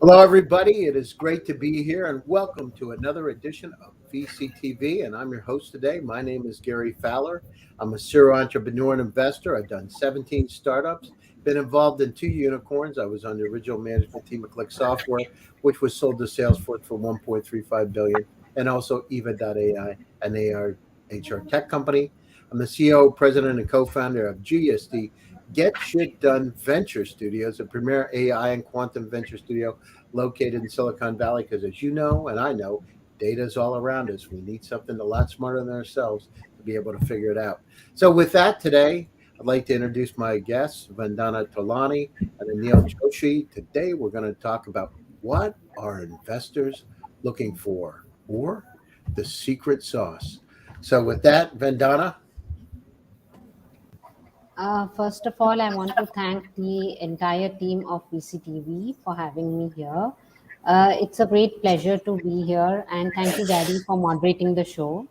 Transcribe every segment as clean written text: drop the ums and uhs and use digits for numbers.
Hello, everybody. It is great to be here, and welcome to another edition of VCTV. And I'm your host today. My name is Gary Fowler. I'm a serial entrepreneur and investor. I've done 17 startups, been involved in 2 unicorns. I was on the original management team of Click Software, which was sold to Salesforce for $1.35 billion, and also Eva.ai, an AR HR tech company. I'm the CEO, president, and co-founder of GSD, Get Shit Done Venture Studios, a premier AI and quantum venture studio located in Silicon Valley. Because as you know, and I know, data is all around us. We need something a lot smarter than ourselves to be able to figure it out. So with that today, I'd like to introduce my guests, Vandana Tolani and Anil Joshi. Today, we're going to talk about what are investors looking for, or the secret sauce. So with that, Vandana. First of all, I want to thank the entire team of VCTV for having me here. It's a great pleasure to be here, and thank you, Gary, for moderating the show.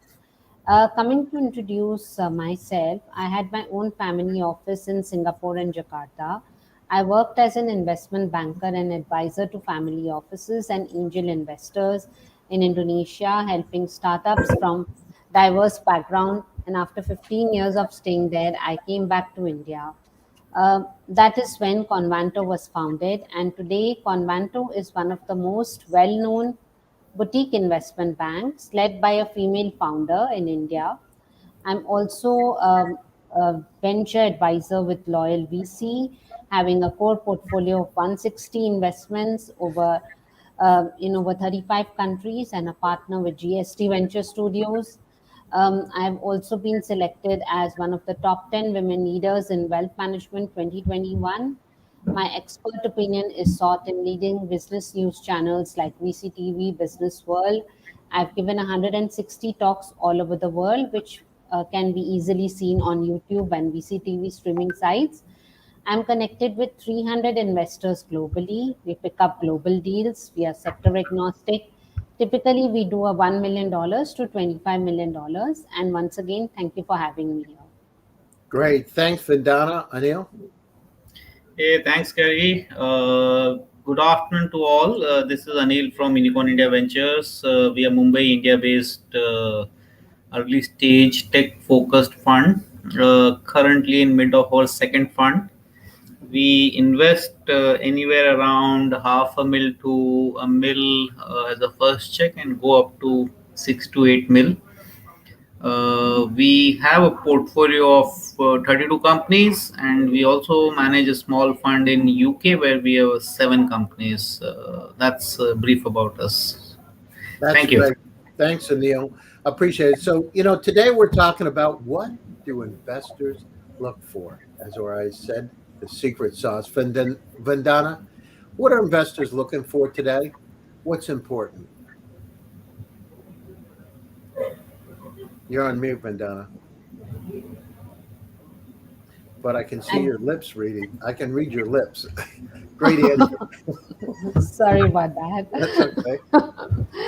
Coming to introduce myself, I had my own family office in Singapore and Jakarta. I worked as an investment banker and advisor to family offices and angel investors in Indonesia, helping startups from diverse background. And after 15 years of staying there, I came back to India. That is when Convanto was founded, and today Convanto is one of the most well-known boutique investment banks led by a female founder in India. I'm also a venture advisor with Loyal VC, having a core portfolio of 160 investments in over 35 countries, and a partner with GST Venture Studios. I've also been selected as one of the top 10 women leaders in Wealth Management 2021. My expert opinion is sought in leading business news channels like VCTV, Business World. I've given 160 talks all over the world, which can be easily seen on YouTube and VCTV streaming sites. I'm connected with 300 investors globally. We pick up global deals. We are sector agnostic. Typically, we do a $1 million to $25 million. And once again, thank you for having me here. Great. Thanks, Vandana. Anil? Hey, thanks, Gary. Good afternoon to all. This is Anil from Unicorn India Ventures. We are Mumbai, India-based early stage tech-focused fund. Currently in mid of our second fund. We invest anywhere around $500,000 to $1 million as a first check, and go up to 6 to 8 mil. We have a portfolio of 32 companies, and we also manage a small fund in UK where we have 7 companies. That's brief about us. Thank you. Great. Thanks, Anil. Appreciate it. So, today we're talking about what do investors look for? As I said, the secret sauce. Vandana, what are investors looking for today? What's important? You're on mute, Vandana. But I can see your lips reading. I can read your lips. Great answer. Sorry about that. That's okay.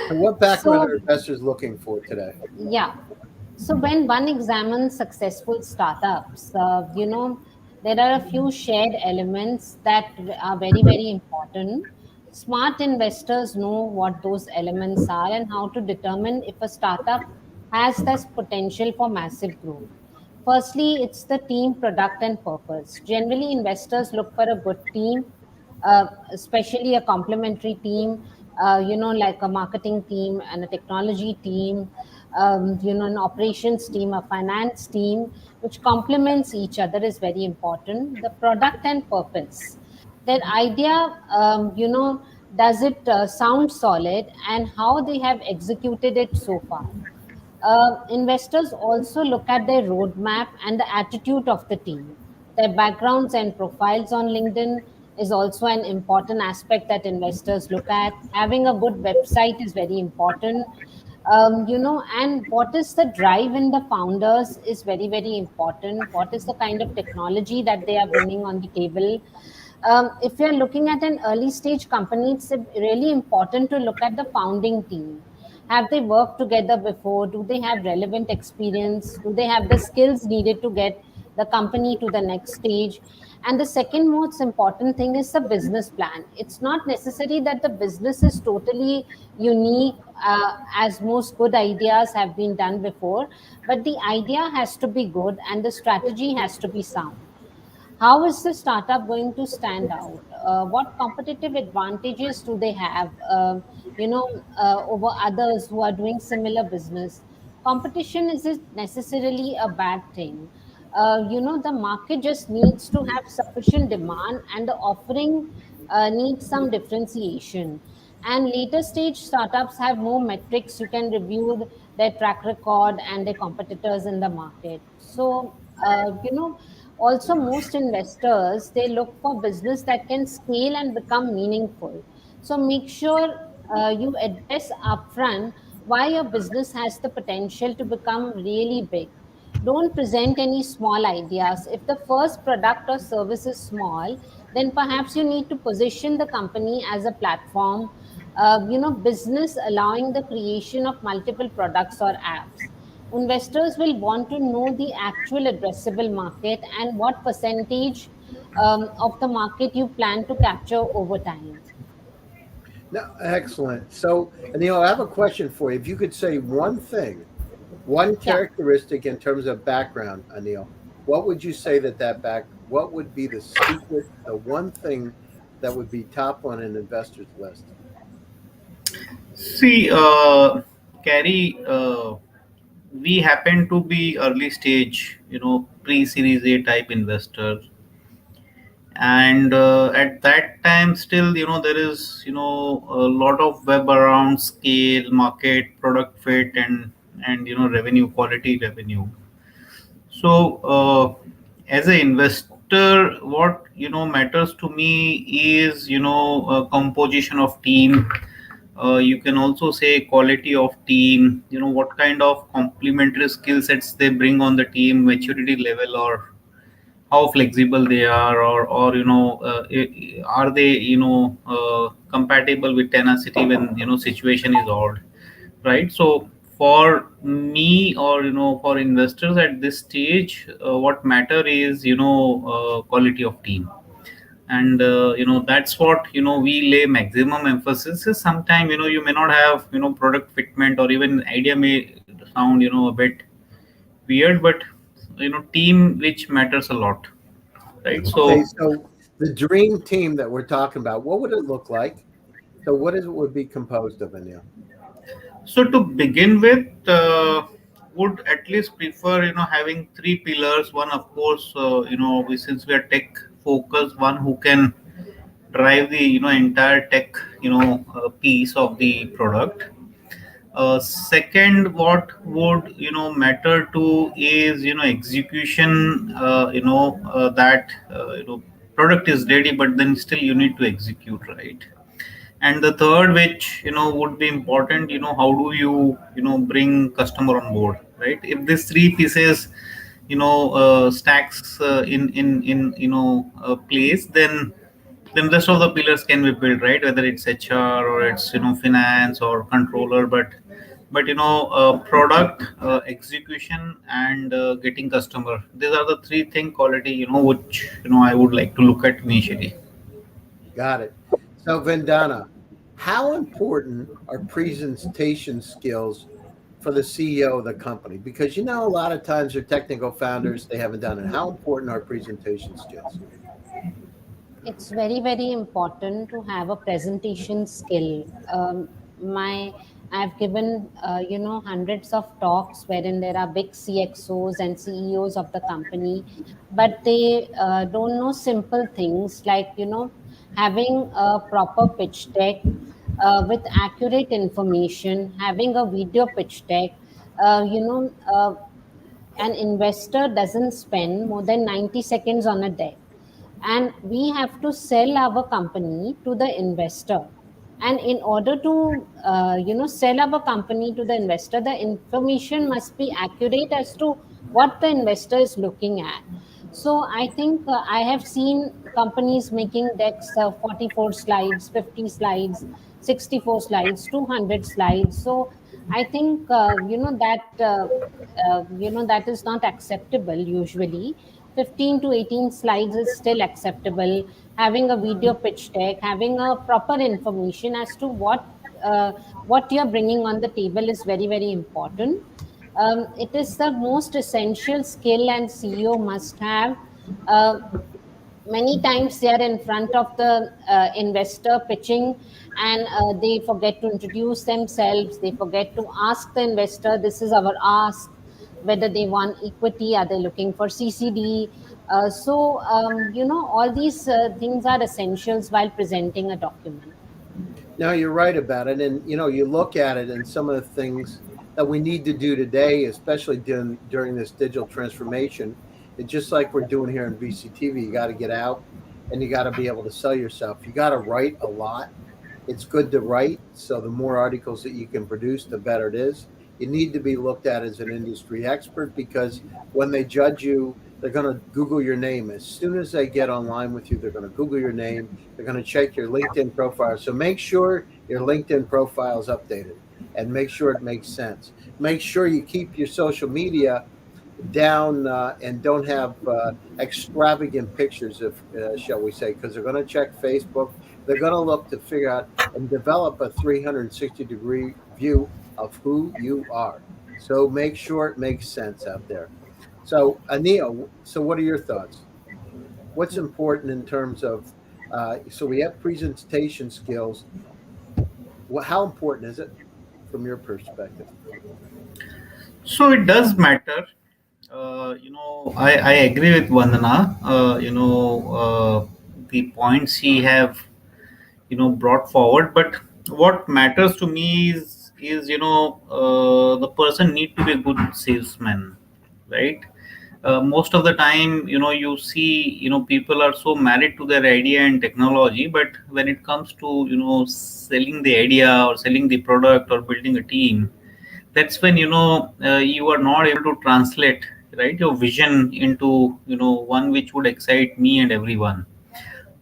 And what background are investors looking for today? Yeah. So when one examines successful startups, there are a few shared elements that are very, very important. Smart investors know what those elements are and how to determine if a startup has this potential for massive growth. Firstly, it's the team, product, and purpose. Generally, investors look for a good team, especially a complementary team, like a marketing team and a technology team, an operations team, a finance team, which complements each other is very important. The product and purpose. Their idea, does it sound solid, and how they have executed it so far. Investors also look at their roadmap and the attitude of the team. Their backgrounds and profiles on LinkedIn is also an important aspect that investors look at. Having a good website is very important. And what is the drive in the founders is very, very important. What is the kind of technology that they are bringing on the table? If you're looking at an early stage company, it's really important to look at the founding team. Have they worked together before? Do they have relevant experience? Do they have the skills needed to get the company to the next stage. And the second most important thing is the business plan. It's not necessary that the business is totally unique, as most good ideas have been done before, but the idea has to be good and the strategy has to be sound. How is the startup going to stand out? What competitive advantages do they have, over others who are doing similar business? Competition isn't necessarily a bad thing. The market just needs to have sufficient demand, and the offering needs some differentiation. And later stage startups have more metrics. You can review their track record and their competitors in the market. So, also most investors, they look for business that can scale and become meaningful. So make sure you address upfront why your business has the potential to become really big. Don't present any small ideas. If the first product or service is small, then perhaps you need to position the company as a platform, business allowing the creation of multiple products or apps. Investors will want to know the actual addressable market and what percentage of the market you plan to capture over time. No, excellent. So, Anil, I have a question for you. If you could say one thing, one Yeah. characteristic in terms of background, Anil, what would you say what would be the secret, the one thing that would be top on an investor's list? See, Carrie, we happen to be early stage, pre-series A type investor, and at that time, still, there is, a lot of web around scale, market, product fit, and revenue, quality revenue. So, as an investor, what matters to me is composition of team. You can also say quality of team. What kind of complementary skill sets they bring on the team, maturity level, or how flexible they are, or are they compatible with tenacity when situation is odd, right? So for me, or for investors at this stage, what matter is quality of team. And that's what we lay maximum emphasis. Is sometime you may not have product fitment, or even idea may sound a bit weird, but team which matters a lot, right? Okay, So so the dream team that we're talking about, what would it look like? So, what is it would be composed of, Anil? So to begin with, would at least prefer having three pillars. One, of course, since we are tech focused, one who can drive the entire tech piece of the product. Second, what would matter to is execution. That product is ready, but then still you need to execute, right? And the third, which would be important, how do you bring customer on board, right? If these three pieces stacks in place, then rest of the pillars can be built, right? Whether it's HR, or it's finance or controller, but product, execution, and getting customer, these are the three thing quality which I would like to look at initially. Got it. So, Vandana, how important are presentation skills for the CEO of the company? Because a lot of times they're technical founders, they haven't done it. How important are presentation skills? It's very, very important to have a presentation skill. My I've given hundreds of talks wherein there are big CXOs and CEOs of the company, but they don't know simple things like having a proper pitch deck with accurate information, having a video pitch deck. Uh, you know, uh, an investor doesn't spend more than 90 seconds on a deck, and we have to sell our company to the investor. And in order to sell our company to the investor, the information must be accurate as to what the investor is looking at. So I think I have seen companies making decks of 44 slides, 50 slides, 64 slides, 200 slides. So I think that is not acceptable usually. 15 to 18 slides is still acceptable. Having a video pitch deck, having a proper information as to what you're bringing on the table is very, very important. It is the most essential skill and CEO must have. Uh, Many times they are in front of the investor pitching, and they forget to introduce themselves. They forget to ask the investor, this is our ask, whether they want equity, are they looking for CCD. All these things are essentials while presenting a document. No, you're right about it. And, you look at it and some of the things that we need to do today, especially during this digital transformation, it's just like we're doing here in VCTV. You got to get out and you got to be able to sell yourself. You got to write a lot. It's good to write. So the more articles that you can produce, the better it is. You need to be looked at as an industry expert because when they judge you, they're going to Google your name. As soon as they get online with you, they're going to Google your name. They're going to check your LinkedIn profile. So make sure your LinkedIn profile is updated and make sure it makes sense. Make sure you keep your social media down and don't have extravagant pictures, if shall we say, because they're going to check Facebook. They're going to look to figure out and develop a 360-degree view of who you are. So make sure it makes sense out there. So, Anil, so what are your thoughts? What's important in terms of, so we have presentation skills. How important is it from your perspective? So it does matter. I agree with Vandana. The points he have, brought forward. But what matters to me is the person need to be a good salesman, right? Most of the time, you see, people are so married to their idea and technology, but when it comes to, selling the idea or selling the product or building a team, that's when you are not able to translate, right, your vision into one which would excite me and everyone.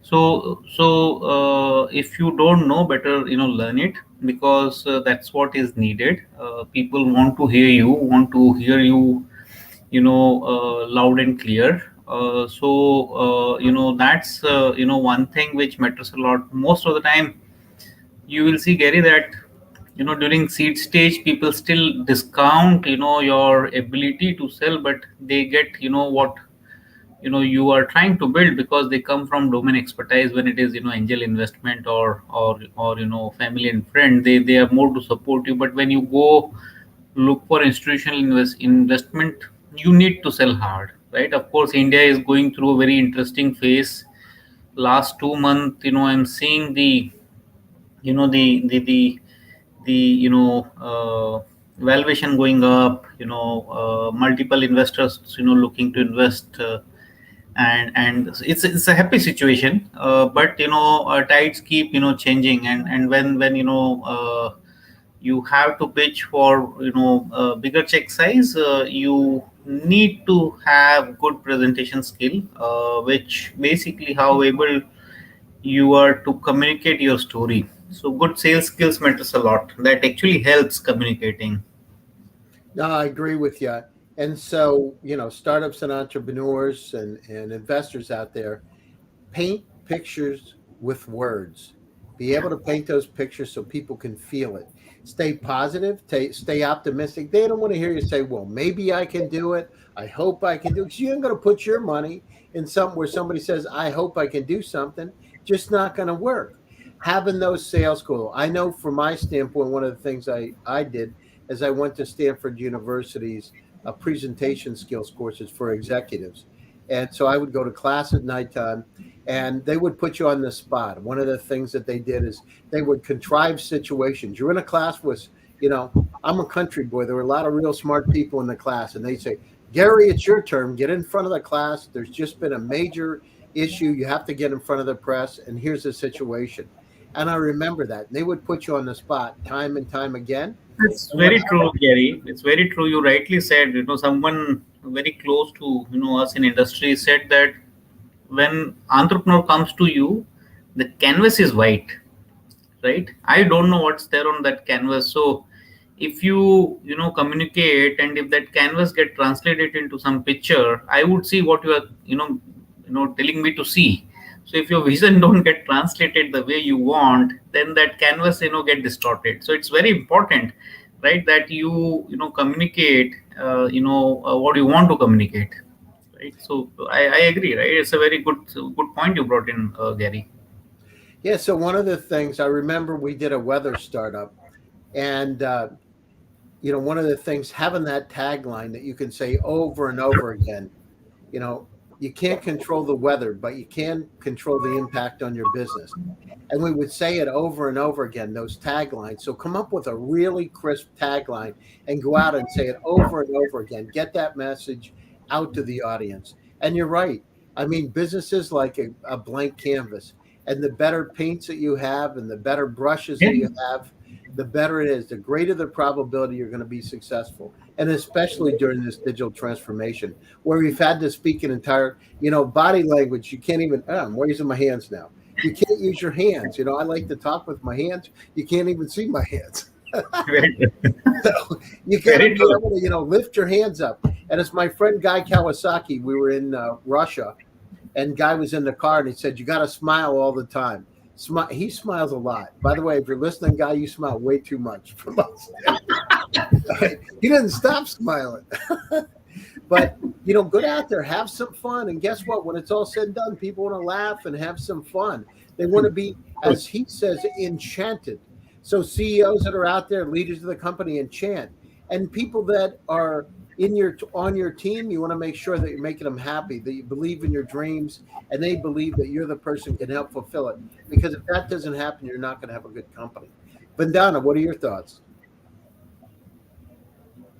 So if you don't know better, learn it, because that's what is needed. People want to hear you, loud and clear. That's one thing which matters a lot. Most of the time you will see, Gary, that during seed stage people still discount your ability to sell, but they get what you are trying to build, because they come from domain expertise. When it is angel investment or family and friend, they are more to support you. But when you go look for institutional investment, you need to sell hard, right? Of course, India is going through a very interesting phase. Last 2 months, I'm seeing the you know the valuation going up, multiple investors looking to invest, and it's a happy situation. But tides keep changing, and when you have to pitch for bigger check size, you need to have good presentation skill, which basically how able you are to communicate your story. So good sales skills matters a lot. That actually helps communicating. No, I agree with you. And so, startups and entrepreneurs and investors out there, paint pictures with words. Be able to paint those pictures so people can feel it. Stay positive, stay optimistic. They don't want to hear you say, well, maybe I can do it. I hope I can do it. 'Cause you ain't going to put your money in something where somebody says, I hope I can do something. Just not going to work. Having those sales goals. I know from my standpoint, one of the things I did is I went to Stanford University's presentation skills courses for executives. And so I would go to class at nighttime and they would put you on the spot. One of the things that they did is they would contrive situations. You're in a class with, I'm a country boy. There were a lot of real smart people in the class, and they say, Gary, it's your turn. Get in front of the class. There's just been a major issue. You have to get in front of the press, and here's the situation. And I remember that. They would put you on the spot time and time again. It's very true, Gary. It's very true. You rightly said, someone very close to, us in industry said that when entrepreneur comes to you, the canvas is white, right? I don't know what's there on that canvas. So if you communicate, and if that canvas get translated into some picture, I would see what you are telling me to see. So if your vision don't get translated the way you want, then that canvas get distorted. So it's very important, right, that you communicate what you want to communicate, right? So I agree, right? It's a very good point you brought in, Gary. Yeah. So one of the things I remember, we did a weather startup, and one of the things, having that tagline that you can say over and over again. You know, you can't control the weather, but you can control the impact on your business. And we would say it over and over again, those taglines. So come up with a really crisp tagline and go out and say it over and over again. Get that message out to the audience. And you're right. I mean, business is like a blank canvas. And the better paints that you have and the better brushes that you have, the better it is, the greater the probability you're going to be successful. And especially during this digital transformation, where we've had to speak an entire, body language. You can't even, I'm raising my hands now. You can't use your hands. I like to talk with my hands. You can't even see my hands. So you got to be able to, lift your hands up. And it's my friend Guy Kawasaki. We were in Russia, and Guy was in the car, and he said, you got to smile all the time. He smiles a lot. By the way, if you're listening, Guy, you smile way too much from us. He didn't stop smiling. But, get out there, have some fun. And guess what? When it's all said and done, people want to laugh and have some fun. They want to be, as he says, enchanted. So CEOs that are out there, leaders of the company, enchant. And people that are on your team, you want to make sure that you're making them happy, that you believe in your dreams, and they believe that you're the person who can help fulfill it. Because if that doesn't happen, you're not going to have a good company. Vandana, what are your thoughts?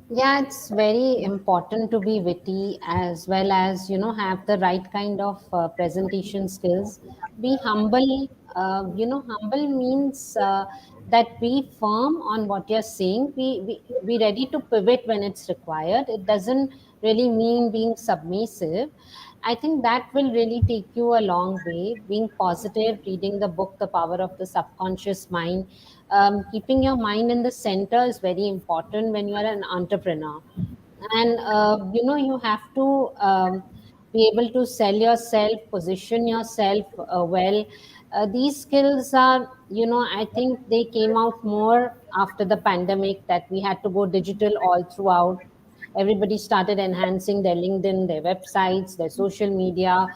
Yeah, it's very important to be witty, as well as have the right kind of presentation skills. Be humble. Humble means that be firm on what you're saying. Be ready to pivot when it's required. It doesn't really mean being submissive. I think that will really take you a long way. Being positive, reading the book, The Power of the Subconscious Mind, keeping your mind in the center is very important when you are an entrepreneur. And you have to be able to sell yourself, position yourself well. These skills are, I think they came out more after the pandemic, that we had to go digital all throughout. Everybody started enhancing their LinkedIn, their websites, their social media,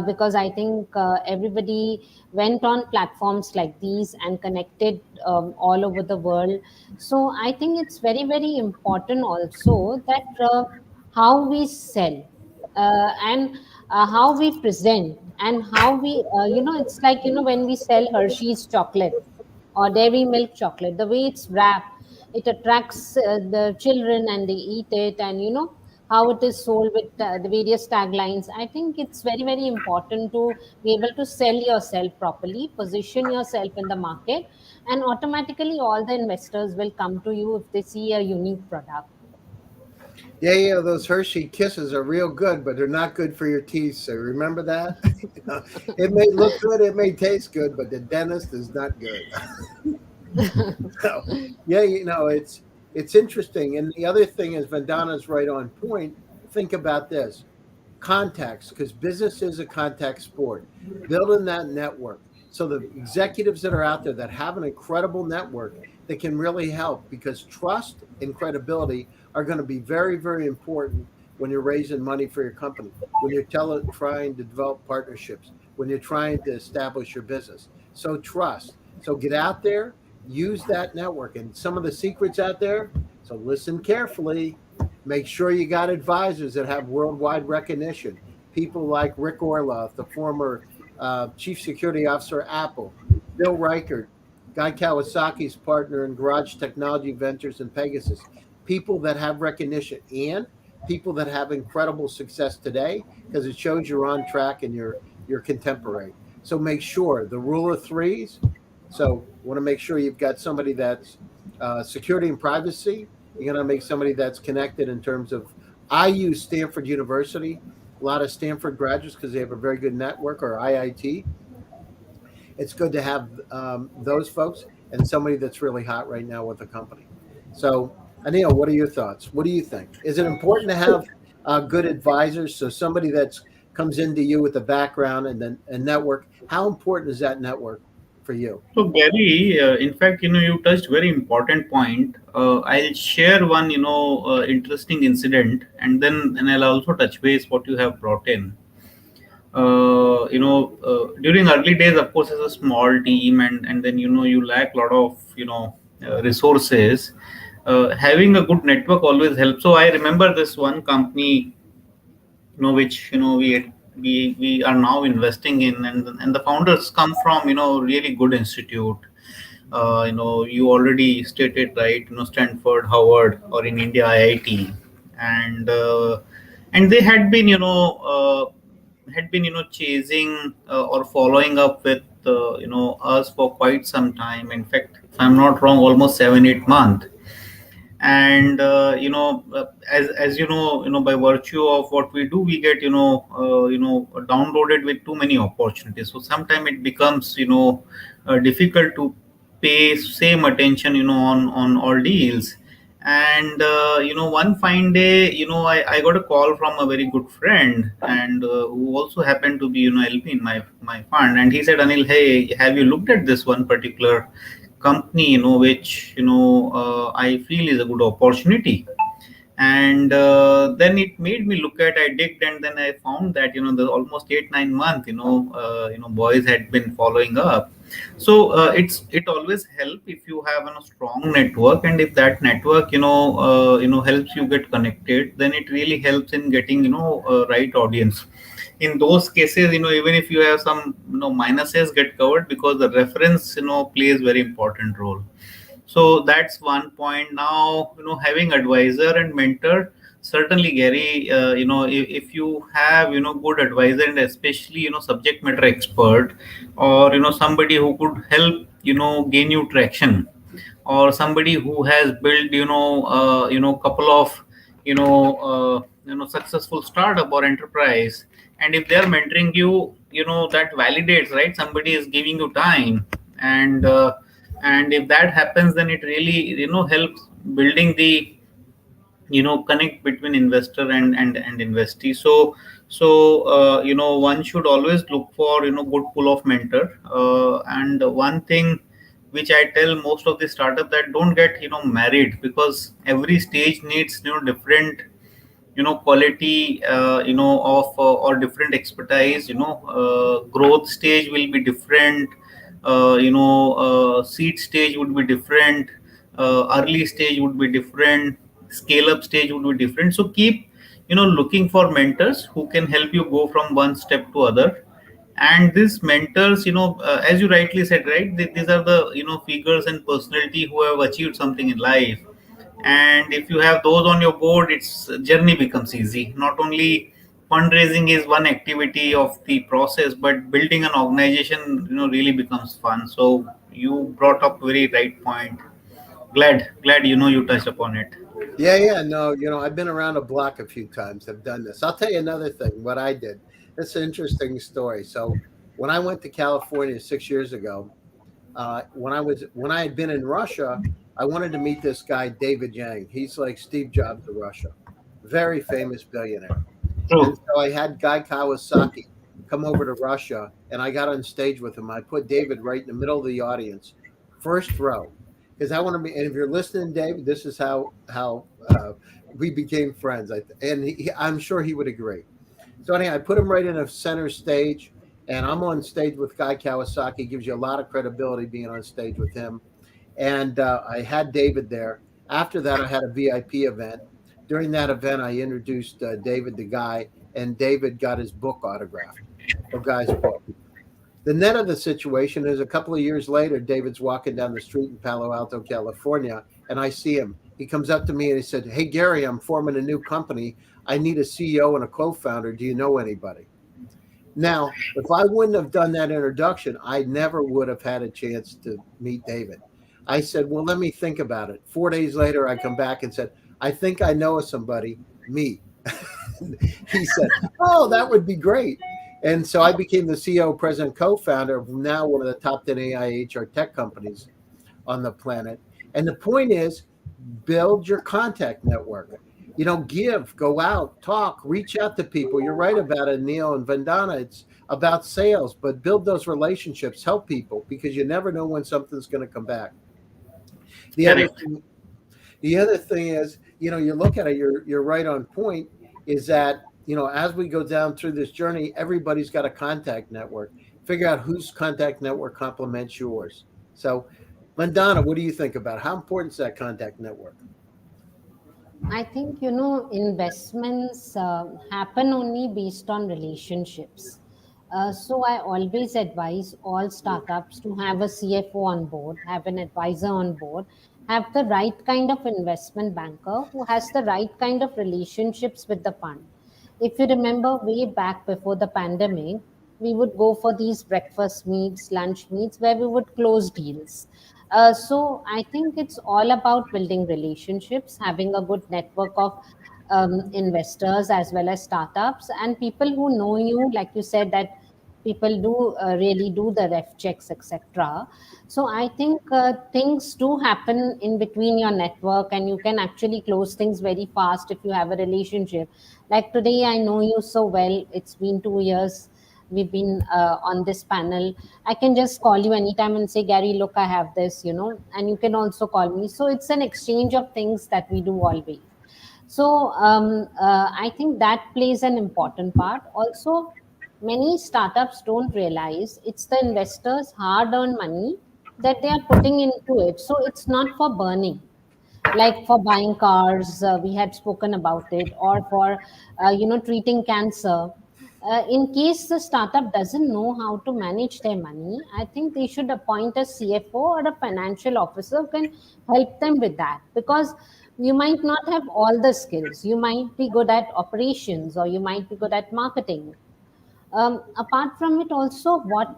because I think everybody went on platforms like these and connected all over the world. So I think it's very, very important also that how we sell and how we present, and how we, it's like, when we sell Hershey's chocolate or Dairy Milk chocolate, the way it's wrapped, it attracts the children and they eat it, and how it is sold with the various taglines. I think it's very, very important to be able to sell yourself properly, position yourself in the market, and automatically all the investors will come to you if they see a unique product. Yeah, those Hershey Kisses are real good, but they're not good for your teeth. So remember that. It may look good, it may taste good, but the dentist is not good. So, yeah, it's interesting. And the other thing is, Vandana's right on point. Think about this: contacts, because business is a contact sport. Building that network. So the executives that are out there that have an incredible network that can really help, because trust and credibility are going to be very, very important when you're raising money for your company, when you're trying to develop partnerships, when you're trying to establish your business. So trust. So get out there, use that network. And some of the secrets out there, so listen carefully. Make sure you got advisors that have worldwide recognition. People like Rick Orloff, the former chief security officer at Apple, Bill Reichert, Guy Kawasaki's partner in Garage Technology Ventures and Pegasus. People that have recognition, and people that have incredible success today, because it shows you're on track and you're contemporary. So make sure the rule of threes. So want to make sure you've got somebody that's security and privacy. You're going to make somebody that's connected in terms of, I use Stanford University, a lot of Stanford graduates, because they have a very good network, or IIT. It's good to have those folks, and somebody that's really hot right now with the company. So, Anil, what are your thoughts? What do you think? Is it important to have good advisors? So somebody that's comes into you with a background and then a network. How important is that network for you? So Gary, in fact, you touched very important point. I'll share one, interesting incident, and I'll also touch base what you have brought in. During early days, of course, as a small team, and then you lack a lot of resources. Having a good network always helps. So I remember this one company, which we are now investing in, and the founders come from really good institute. You already stated, right, Stanford, Harvard, or in India IIT, and they had been chasing or following up with us for quite some time. In fact, if I'm not wrong, almost 7-8 months. And as by virtue of what we do, we get downloaded with too many opportunities. So sometimes it becomes difficult to pay same attention on all deals. And one fine day, I got a call from a very good friend, and who also happened to be LP in my fund. And he said, Anil, hey, have you looked at this one particular company which I feel is a good opportunity? And then it made me look at, I digged, and then I found that the almost 8-9 months boys had been following up. So it always help if you have a strong network, and if that network helps you get connected, then it really helps in getting right audience. In those cases, even if you have some minuses get covered, because the reference plays very important role. So that's one point. Now having advisor and mentor, certainly Gary, if you have good advisor, and especially subject matter expert, or somebody who could help gain you traction, or somebody who has built couple of successful startup or enterprise, and if they are mentoring you, that validates, right? Somebody is giving you time, and if that happens, then it really helps building the connect between investor and investee. So one should always look for good pool of mentor. And one thing which I tell most of the startup, that don't get married, because every stage needs different quality of or different expertise. Growth stage will be different. Seed stage would be different. Early stage would be different. Scale up stage would be different. So keep looking for mentors who can help you go from one step to other. And these mentors, as you rightly said, right, these are the figures and personality who have achieved something in life. And if you have those on your board, its journey becomes easy. Not only fundraising is one activity of the process, but building an organization really becomes fun. So you brought up very right point. Glad you touched upon it. Yeah. No, I've been around the block a few times. I've done this. I'll tell you another thing, what I did. It's an interesting story. So when I went to California 6 years ago, when I had been in Russia, I wanted to meet this guy, David Yang. He's like Steve Jobs of Russia, very famous billionaire. And so I had Guy Kawasaki come over to Russia, and I got on stage with him. I put David right in the middle of the audience, first row, because I want to be. And if you're listening, David, this is how we became friends. I'm sure he would agree. So anyhow, I put him right in a center stage, and I'm on stage with Guy Kawasaki. Gives you a lot of credibility being on stage with him. And I had David there. After that, I had a VIP event. During that event, I introduced David to Guy, and David got his book autographed, or Guy's book. The net of the situation is a couple of years later, David's walking down the street in Palo Alto, California, and I see him. He comes up to me and he said, "Hey, Gary, I'm forming a new company. I need a CEO and a co-founder. Do you know anybody?" Now, if I wouldn't have done that introduction, I never would have had a chance to meet David. I said, "Well, let me think about it." 4 days later, I come back and said, "I think I know somebody, me." He said, "Oh, that would be great." And so I became the CEO, president, co-founder of now one of the top 10 AI HR tech companies on the planet. And the point is, build your contact network. Go out, talk, reach out to people. You're right about it, Neil and Vandana. It's about sales, but build those relationships, help people, because you never know when something's going to come back. The other Correct. thing, the other thing is, you look at it, you're right on point, is that, as we go down through this journey, everybody's got a contact network. Figure out whose contact network complements yours. So, Vandana, what do you think about it? How important is that contact network? I think, investments happen only based on relationships. So I always advise all startups to have a CFO on board, have an advisor on board, have the right kind of investment banker who has the right kind of relationships with the fund. If you remember way back before the pandemic, we would go for these breakfast meets, lunch meets where we would close deals. So I think it's all about building relationships, having a good network of investors as well as startups and people who know you, like you said that people do really do the ref checks, etc. So I think things do happen in between your network, and you can actually close things very fast if you have a relationship. Like today, I know you so well. It's been 2 years. We've been on this panel. I can just call you anytime and say, Gary, look, I have this, and you can also call me. So it's an exchange of things that we do always. So I think that plays an important part. Also, many startups don't realize it's the investors' hard-earned money that they are putting into it. So it's not for burning, like for buying cars, we had spoken about it, or for treating cancer. In case the startup doesn't know how to manage their money, I think they should appoint a CFO or a financial officer who can help them with that, because you might not have all the skills. You might be good at operations, or you might be good at marketing. Apart from it, also, what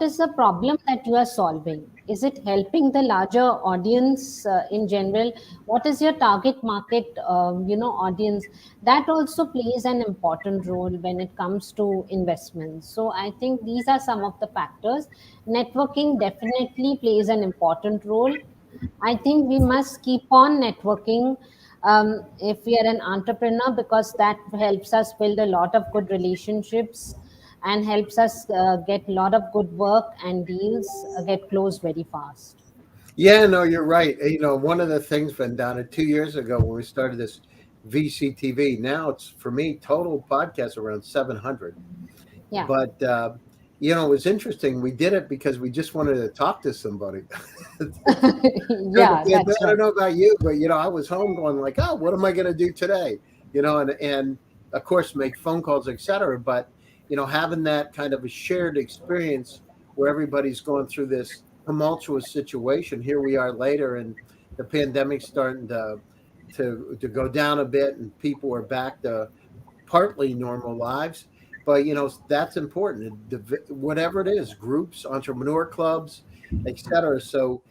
is the problem that you are solving? Is it helping the larger audience in general? What is your target market audience? That also plays an important role when it comes to investments. So I think these are some of the factors. Networking definitely plays an important role. I think we must keep on networking if we are an entrepreneur, because that helps us build a lot of good relationships and helps us get a lot of good work, and deals get closed very fast. Yeah, no, you're right. One of the things, Vandana, 2 years ago when we started this VCTV, now it's, for me, total podcast around 700. Yeah. But, it was interesting. We did it because we just wanted to talk to somebody. Yeah, I that's don't right. know about you, but, I was home going like, oh, what am I going to do today? And of course, make phone calls, etc. But, having that kind of a shared experience where everybody's going through this tumultuous situation. Here we are later, and the pandemic's starting to go down a bit, and people are back to partly normal lives. But that's important. Whatever it is, groups, entrepreneur clubs, etc. So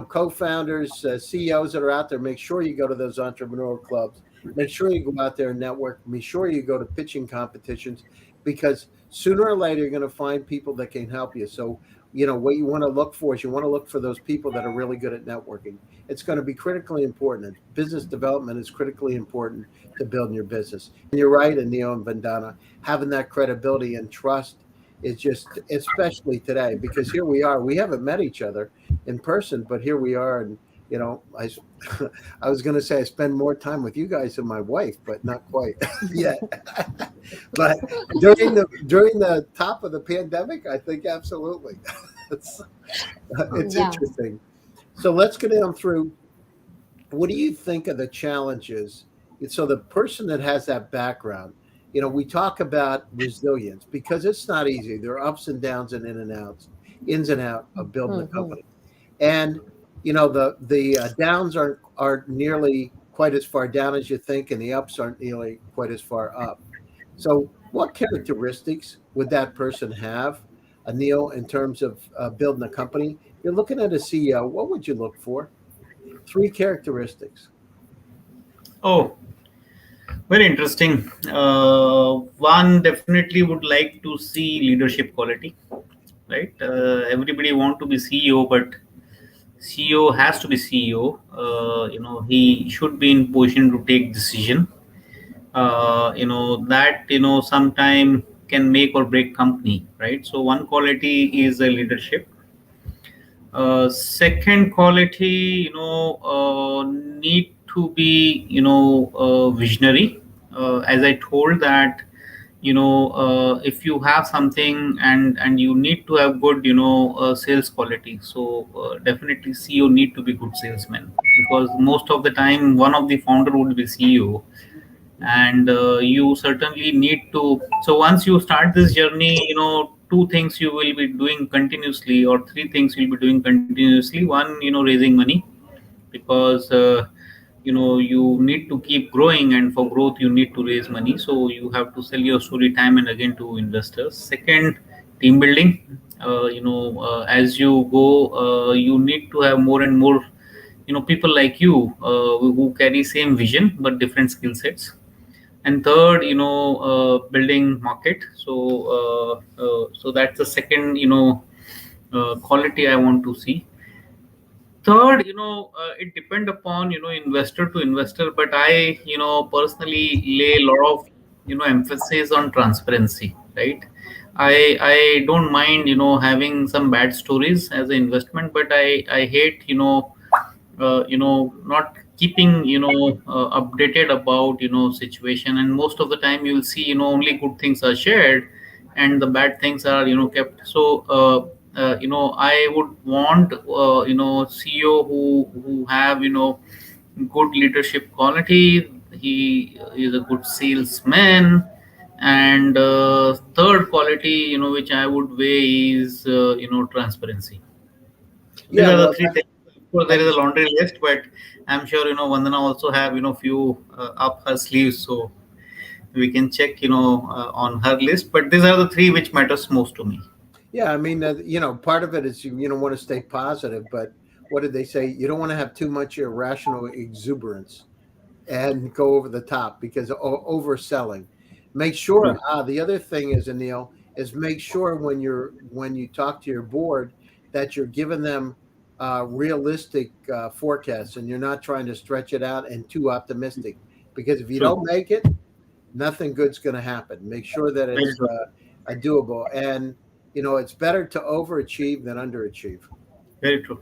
co-founders, CEOs that are out there, make sure you go to those entrepreneur clubs. Make sure you go out there and network. Make sure you go to pitching competitions, because sooner or later you're going to find people that can help you. So what you want to look for is you want to look for those people that are really good at networking. It's going to be critically important. Business development is critically important to building your business. And you're right, and Neil and Vandana, having that credibility and trust is just, especially today, because here we are. We haven't met each other in person, but here we are. And I I was going to say I spend more time with you guys than my wife, but not quite yet. But during the top of the pandemic, I think absolutely. it's it's Yeah. interesting. So let's get down through. What do you think of the challenges? So the person that has that background, we talk about resilience because it's not easy. There are ups and downs and ins and out of building a Hmm. company. And the downs aren't nearly quite as far down as you think, and the ups aren't nearly quite as far up. So, what characteristics would that person have, Neil, in terms of building a company? You're looking at a CEO. What would you look for? Three characteristics. Oh, very interesting. One definitely would like to see leadership quality, right? Everybody want to be CEO, but CEO has to be CEO. He should be in position to take decision. That sometime can make or break company, right? So one quality is a leadership. Second quality, need to be, visionary. As I told that, if you have something and you need to have good, sales quality. So definitely CEO need to be good salesman, because most of the time one of the founder would be CEO, and you certainly need to. So once you start this journey, two things you will be doing continuously, or three things you'll be doing continuously. One, raising money, because you need to keep growing, and for growth you need to raise money, so you have to sell your story time and again to investors. Second, team building. As you go, you need to have more and more people like you, who carry same vision but different skill sets. And third, building market. So that's the second quality I want to see. Third, it depend upon investor to investor, but I personally lay a lot of emphasis on transparency, right? I don't mind having some bad stories as an investment, but I hate not keeping updated about situation. And most of the time you'll see only good things are shared, and the bad things are kept. So I would want CEO who have good leadership quality. He is a good salesman. And third quality which I would weigh is transparency. These Yeah, are the well, three things. Of course, there is a laundry list, but I'm sure Vandana also have few up her sleeves, so we can check on her list. But these are the three which matters most to me. yeah. I mean, part of it is you don't want to stay positive, but what did they say? You don't want to have too much irrational exuberance and go over the top, because overselling. Make sure. True. The other thing is, Anil, is make sure when you talk to your board that you're giving them realistic forecasts, and you're not trying to stretch it out and too optimistic. Because if you True. don't make it, nothing good's going to happen. Make sure that Very it's true. doable, and it's better to overachieve than underachieve. Very true.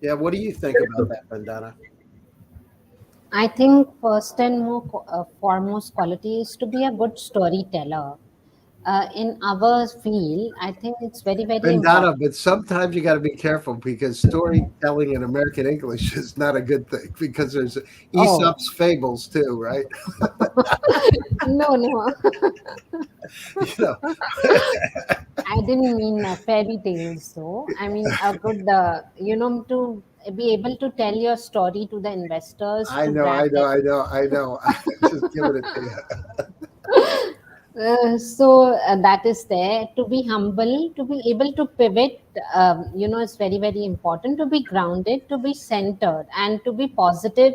Yeah. What do you think Very about true. that, Vandana? I think first and foremost quality is to be a good storyteller. In our field, I think it's very, very important. Vandana, but sometimes you got to be careful, because storytelling in American English is not a good thing, because there's Oh, Aesop's fables too, right? no, no. You know, I didn't mean fairy tales, though. I mean a good, to be able to tell your story to the investors I to know, grab I know, their. I know, I know. I'm just giving it to you. That is there. To be humble, to be able to pivot, is very, very important. To be grounded, to be centered, and to be positive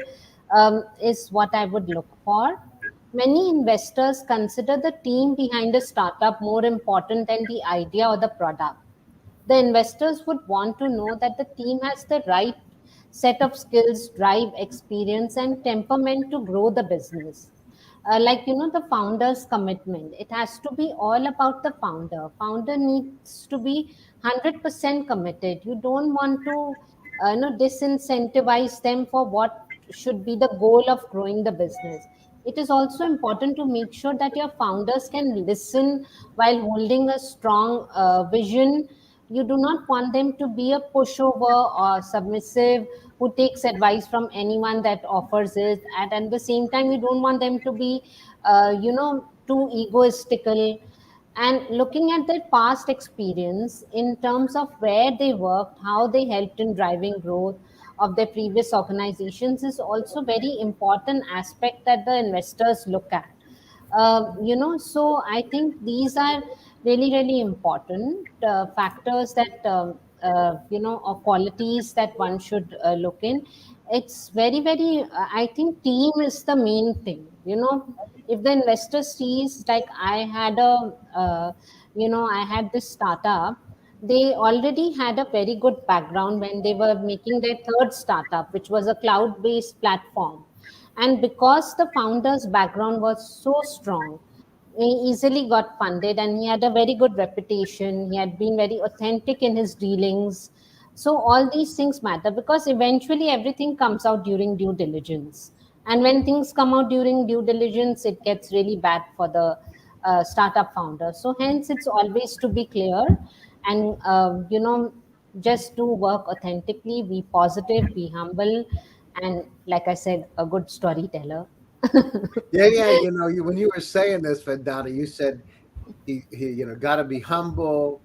is what I would look for. Many investors consider the team behind a startup more important than the idea or the product. The investors would want to know that the team has the right set of skills, drive, experience, and temperament to grow the business. Like the founder's commitment, it has to be all about the founder needs to be 100% committed. You don't want to disincentivize them for what should be the goal of growing the business. It is also important to make sure that your founders can listen while holding a strong vision. You do not want them to be a pushover or submissive who takes advice from anyone that offers it. And at the same time, you don't want them to be, too egoistical. And looking at their past experience in terms of where they worked, how they helped in driving growth of their previous organizations is also very important aspect that the investors look at. So I think these are really, really important factors that or qualities that one should look in. It's very, very. I think team is the main thing. If the investor sees, like I had I had this startup, they already had a very good background when they were making their third startup, which was a cloud based platform. And because the founder's background was so strong, he easily got funded and he had a very good reputation. He had been very authentic in his dealings. So, all these things matter because eventually everything comes out during due diligence. And when things come out during due diligence, it gets really bad for the startup founder. So, hence, it's always to be clear and, just do work authentically, be positive, be humble, and like I said, a good storyteller. Yeah. When you were saying this, Vandana, you said got to be humble,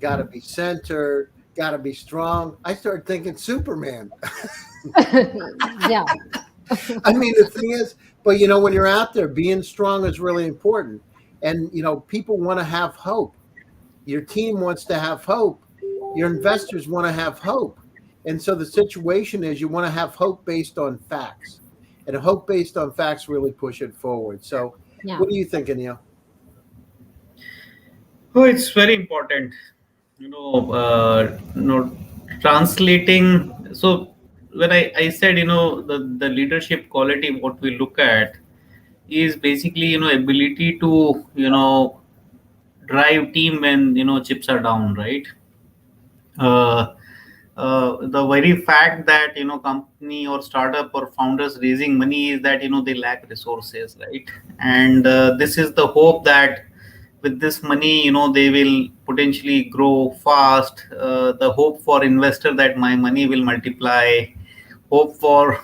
got to be centered, got to be strong. I started thinking Superman. Yeah. I mean, the thing is, but when you're out there, being strong is really important. And, people want to have hope. Your team wants to have hope. Your investors want to have hope. And so the situation is you want to have hope based on facts. And hope based on facts really push it forward. So Yeah. what do you think, Anil? Oh, it's very important. Translating. So when I said, the leadership quality, what we look at is basically, ability to, drive team when, chips are down, right? uh, the very fact that company or startup or founders raising money is that they lack resources, right? And this is the hope that with this money they will potentially grow fast. The hope for investor that my money will multiply, hope for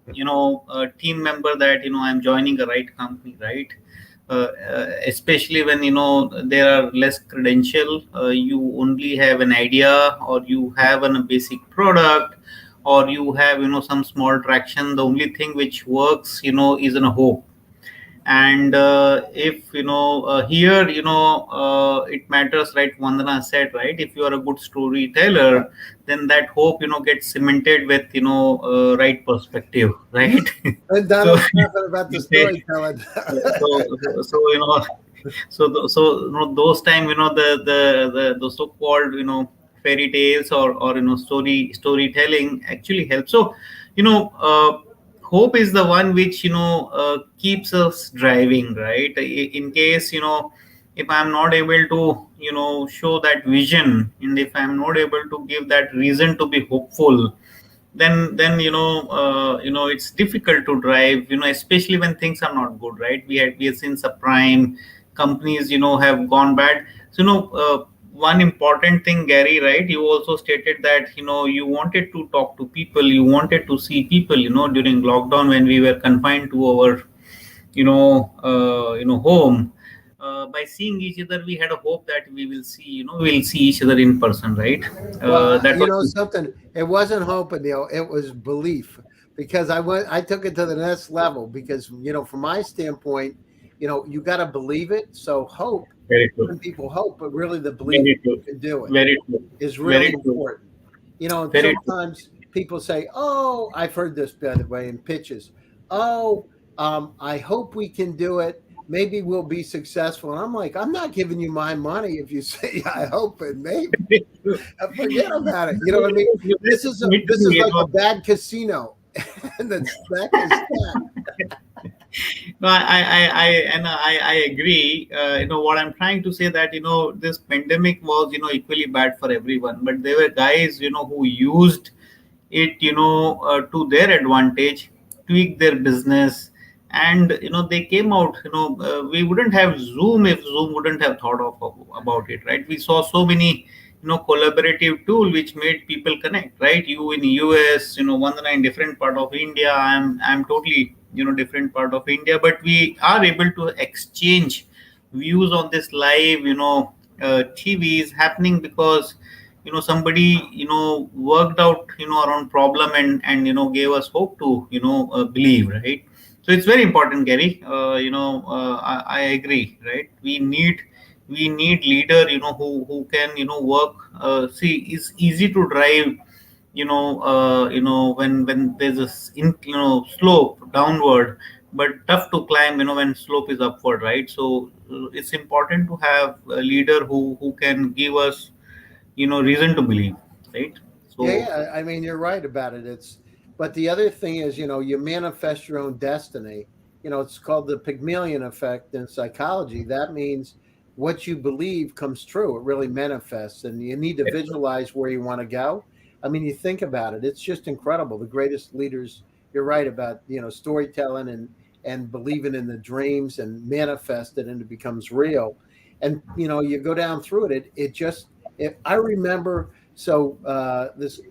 a team member that I'm joining a right company, right? Especially when there are less credential, you only have an idea or you have a basic product or you have some small traction. The only thing which works is in a hope. And if here it matters, right? Vandana said, right, if you are a good storyteller, then that hope gets cemented with right perspective, right? And So Donald's talking about the storytelling. so those time the so-called fairy tales or storytelling actually helps. So hope is the one which keeps us driving, right? In case if I'm not able to show that vision, and if I'm not able to give that reason to be hopeful, then it's difficult to drive, especially when things are not good, right? We have seen subprime companies have gone bad. So one important thing, Gary, right, you also stated that you wanted to talk to people, you wanted to see people during lockdown when we were confined to our home. By seeing each other, we had a hope that we'll see each other in person, right? Well, That you was know something. It wasn't hope, Neil. It was belief, because I took it to the next level. Because from my standpoint, you got to believe it. So hope, very true. giving people hope, but really the belief Very that you true. can do it Very true. is Very really true. important. And Very true. sometimes people say, "Oh, I've heard this by the way in pitches. Oh, I hope we can do it. Maybe we'll be successful." And I'm like, I'm not giving you my money if you say I hope and maybe. Very true. Forget about it. You know what I mean? This is like a bad casino, and the deck is stacked. No, I agree. What I'm trying to say that this pandemic was equally bad for everyone, but there were guys who used it to their advantage, tweak their business, and they came out. We wouldn't have Zoom if Zoom wouldn't have thought of about it, right? We saw so many collaborative tool which made people connect, right? You in US, Vandana in different part of India, I'm totally different part of India, but we are able to exchange views on this live TV is happening because somebody worked out around problem and gave us hope to believe, right? So it's very important, Gary. I agree, right? We need leader who can work. See, it's easy to drive when there's a slope downward, but tough to climb when slope is upward, right? So it's important to have a leader who can give us reason to believe, right? So Yeah, I mean, you're right about it. But the other thing is, you manifest your own destiny. It's called the Pygmalion effect in psychology. That means what you believe comes true. It really manifests, and you need to visualize where you want to go. I mean, you think about it; it's just incredible. The greatest leaders. You're right about storytelling and believing in the dreams and manifest it, and it becomes real. And you go down through it. It just. I remember. So this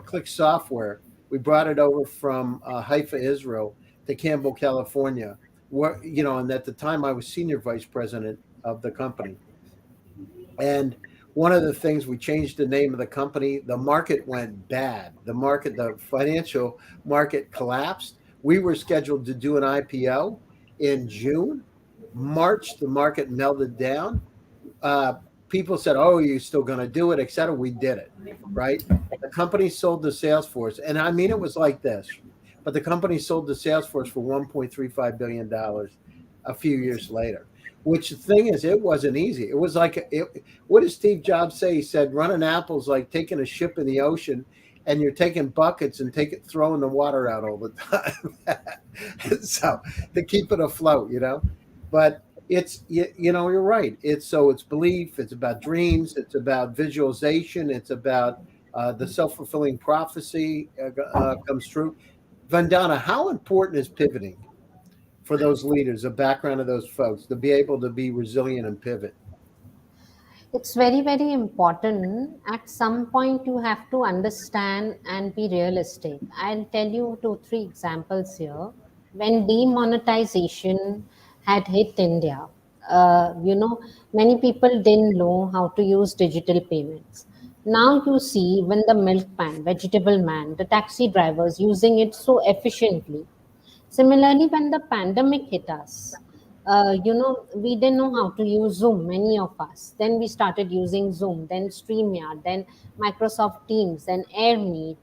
Click software, we brought it over from Haifa, Israel, to Campbell, California, where and at the time I was senior vice president of the company. And one of the things, we changed the name of the company. The market went bad. The financial market collapsed. We were scheduled to do an IPO in June. March, the market melted down. People said, "Oh, you're still going to do it," etc. We did it, right? The company sold to Salesforce, and I mean, it was like this. But the company sold to Salesforce for $1.35 billion a few years later. Which, the thing is, it wasn't easy. It was like, what did Steve Jobs say? He said, "Running Apple's like taking a ship in the ocean, and you're taking buckets and throwing the water out all the time." So to keep it afloat, But it's you're right. It's belief. It's about dreams. It's about visualization. It's about the self-fulfilling prophecy comes true. Vandana, how important is pivoting for those leaders, the background of those folks, to be able to be resilient and pivot? It's very, very important. At some point, you have to understand and be realistic. I'll tell you 2, 3 examples here. When demonetization had hit India, many people didn't know how to use digital payments. Now you see when the milkman, vegetable man, the taxi drivers using it so efficiently. Similarly, when the pandemic hit us, we didn't know how to use Zoom, many of us. Then we started using Zoom, then StreamYard, then Microsoft Teams, then AirMeet.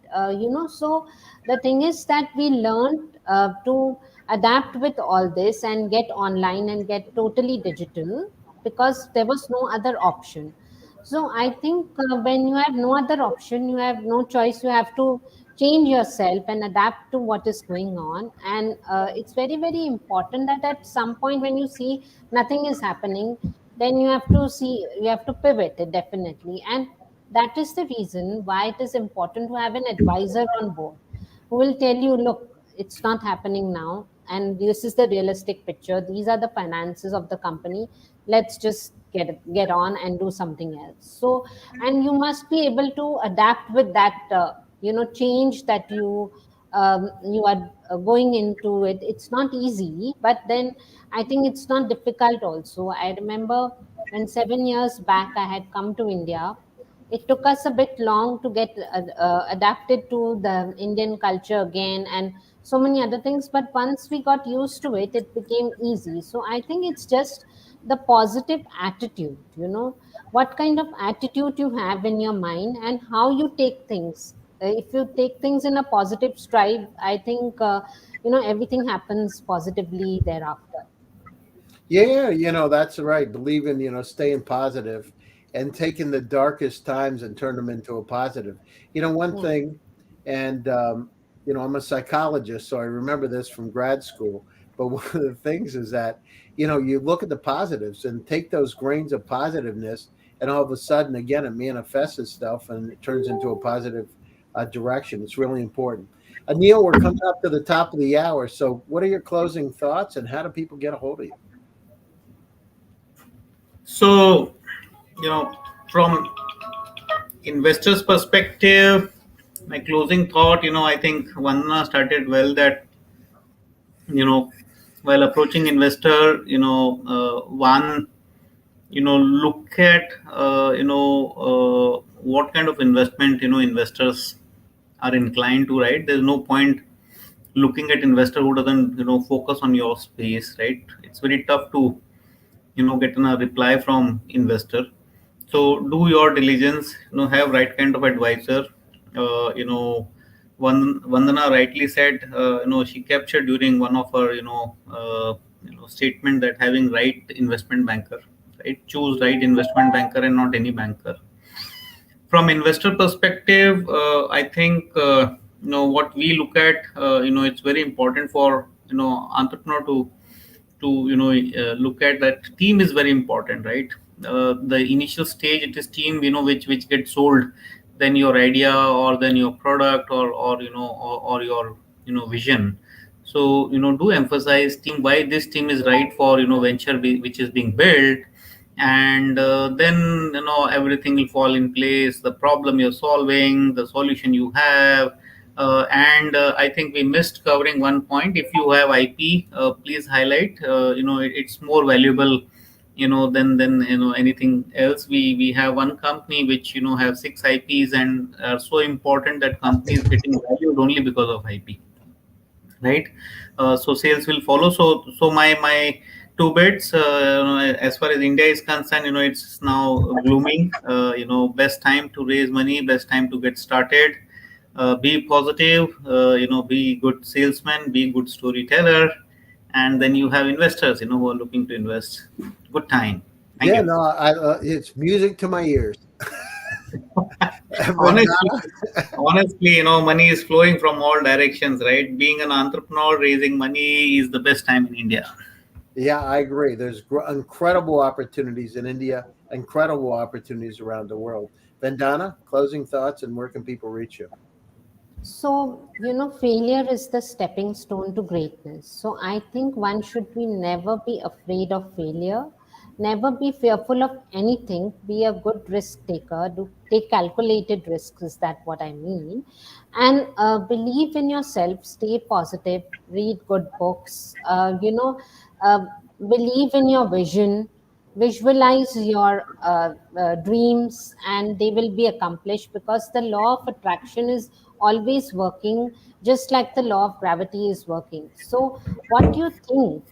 So the thing is that we learned to adapt with all this and get online and get totally digital because there was no other option. So I think when you have no other option, you have no choice. You have to change yourself and adapt to what is going on. And it's very, very important that at some point when you see nothing is happening, then you have to pivot it definitely. And that is the reason why it is important to have an advisor on board who will tell you, look, it's not happening now. And this is the realistic picture. These are the finances of the company. Let's just get on and do something else. So, and you must be able to adapt with that, change that you are going into it. It's not easy, but then I think it's not difficult also. I remember when 7 years back I had come to India. It took us a bit long to get adapted to the Indian culture again and so many other things. But once we got used to it, it became easy. So I think it's just the positive attitude, what kind of attitude you have in your mind and how you take things. If you take things in a positive stride, I think, everything happens positively thereafter. Yeah, that's right. Believe in, staying positive and taking the darkest times and turn them into a positive. One Yeah. thing, and, I'm a psychologist, so I remember this from grad school. But one of the things is that, you look at the positives and take those grains of positiveness, and all of a sudden, again, it manifests itself and it turns into a positive direction. It's really important. Anil, we're coming up to the top of the hour. So, what are your closing thoughts, and how do people get a hold of you? so from investors perspective, my closing thought, I think Vandana started well, that while approaching investor, one, look at what kind of investment investors are inclined to, right? There's no point looking at investor who doesn't focus on your space, right? It's very tough to get a reply from investor. So do your diligence, have right kind of advisor. One Vandana rightly said, she captured during one of her statement, that having right investment banker, right? Choose right investment banker and not any banker. from investor perspective, I think what we look at. It's very important for entrepreneur to look at that team is very important, right? The initial stage, it is team which gets sold, then your idea or then your product or your vision. So do emphasize team, why this team is right for venture which is being built, and then everything will fall in place, the problem you're solving, the solution you have. And I think we missed covering one point. If you have IP, please highlight. It's more valuable than anything else. We have one company which have 6 IPs and are so important that company is getting valued only because of IP, right? So sales will follow. So my two bits, as far as India is concerned, it's now glooming. Best time to raise money, best time to get started. Be positive, be good salesman, be good storyteller, and then you have investors who are looking to invest. Good time. Thank Yeah, you. no, it's music to my ears. honestly, honestly, money is flowing from all directions, right? Being an entrepreneur, raising money is the best time in India. Yeah, I agree. There's incredible opportunities in India, incredible opportunities around the world. Vandana, closing thoughts, and where can people reach you? So, failure is the stepping stone to greatness. So, I think one should be never be afraid of failure, never be fearful of anything, be a good risk taker, do take calculated risks, is that what I mean? And believe in yourself, stay positive, read good books, believe in your vision, visualize your dreams, and they will be accomplished, because the law of attraction is always working, just like the law of gravity is working. So what you think,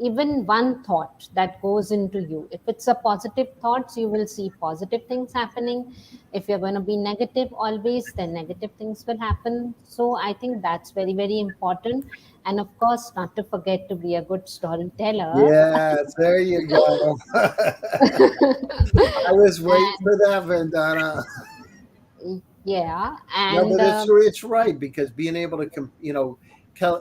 even one thought that goes into you, if it's a positive thoughts, you will see positive things happening. If you're going to be negative always, then negative things will happen. So I think that's very, very important. And of course, not to forget to be a good storyteller. Yes, there you go. I was waiting for that, Vandana. Yeah, No, and but it's right, because being able to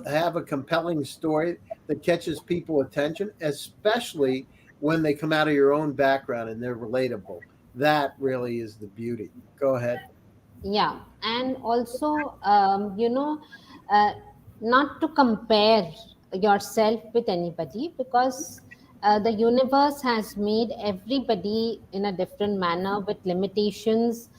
have a compelling story that catches people attention, especially when they come out of your own background and they're relatable. That really is the beauty. Go ahead. yeah, and also, uh, not to compare yourself with anybody, because the universe has made everybody in a different manner, with limitations,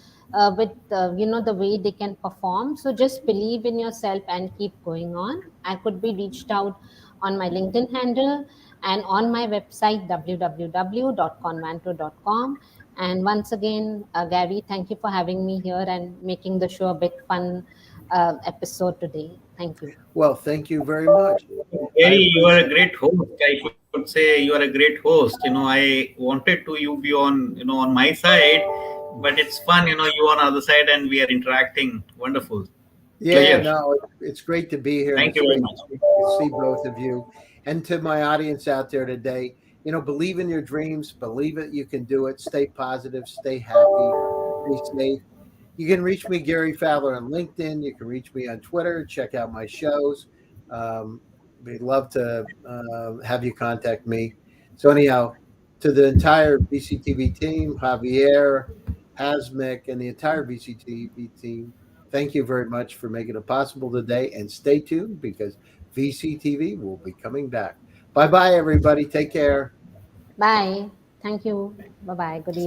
with the way they can perform. So just believe in yourself and keep going on. I could be reached out on my LinkedIn handle and on my website www.convanto.com. And once again, Gary, thank you for having me here and making the show a bit fun episode today. Thank you. Well, thank you very much. I Gary, you are a appreciate it. great host. I could say you are a great host. I wanted to you be on my side, but it's fun. You on the other side, and we are interacting. Wonderful. Yeah, Pleasure. no, it's great to be here, and Thank it's you very great much. to see both of you. And to my audience out there today, believe in your dreams, believe it, you can do it. Stay positive, stay happy, stay safe. You can reach me, Gary Fowler, on LinkedIn. You can reach me on Twitter. Check out my shows. Um, we'd love to have you contact me. So anyhow, to the entire VCTV team, Javier, Hasmik, and the entire VCTV team, thank you very much for making it possible today. And stay tuned, because VCTV will be coming back. Bye bye, everybody. Take care. Bye. Thank you. Bye bye. Good evening.